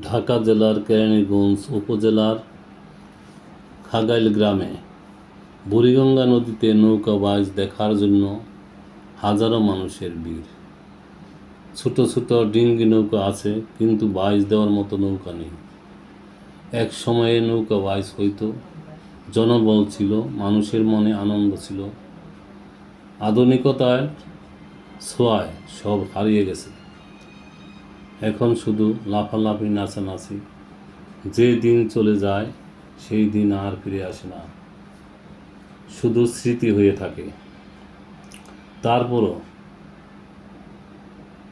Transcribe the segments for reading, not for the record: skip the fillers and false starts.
ঢাকা জেলার কেরানীগঞ্জ উপজেলার খাগাইল গ্রামে বুড়িগঙ্গা নদীতে নৌকা বাইচ দেখার জন্য হাজারো মানুষের ভিড়। ছোট ছোট ডিঙ্গি নৌকা আছে, কিন্তু বাইচ দেওয়ার মতো নৌকা নেই। এক সময়ে নৌকা বাইচ হইতো, জনবল ছিল, মানুষের মনে আনন্দ ছিল। আধুনিকতার ছোঁয়ায় সব হারিয়ে গেছে। এখন শুধু লাফালাফি, নাচানাচি। যে দিন চলে যায় সেই দিন আর ফিরে আসে না, শুধু স্মৃতি হয়ে থাকে। তারপরও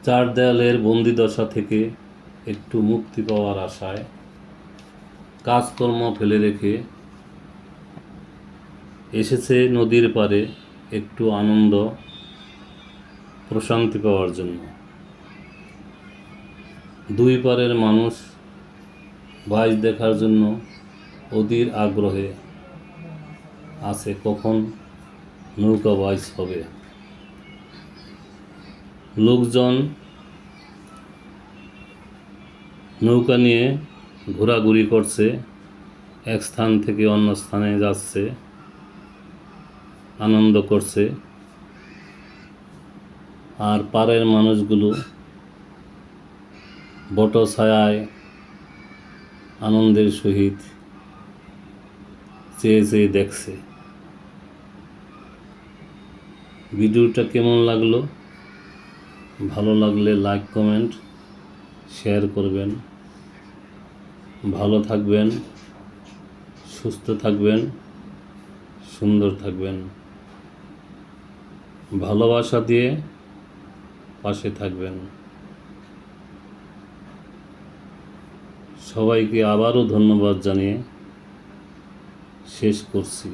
চার দেয়ালের বন্দিদশা থেকে একটু মুক্তি পাওয়ার আশায় কাজকর্ম ফেলে রেখে এসেছে নদীর পাড়ে একটু আনন্দ, প্রশান্তি পাওয়ার জন্য। দুই পাড়ের মানুষ বাইচ দেখার জন্য অধীর আগ্রহে আছে, কখন নৌকা বাইচ হবে। লোকজন নৌকা নিয়ে ঘোরাঘুরি করছে, এক স্থান থেকে অন্য স্থানে যাচ্ছে, আনন্দ করছে। আর পাড়ের মানুষগুলো বটছায়ায় আনন্দের সহিত চেয়ে চেয়ে দেখছে। ভিডিওটা কেমন লাগলো? ভালো লাগলে লাইক, কমেন্ট, শেয়ার করবেন। ভালো থাকবেন, সুস্থ থাকবেন, সুন্দর থাকবেন। ভালোবাসা দিয়ে পাশে থাকবেন। সবাইকে আবারও ধন্যবাদ জানিয়ে শেষ করছি।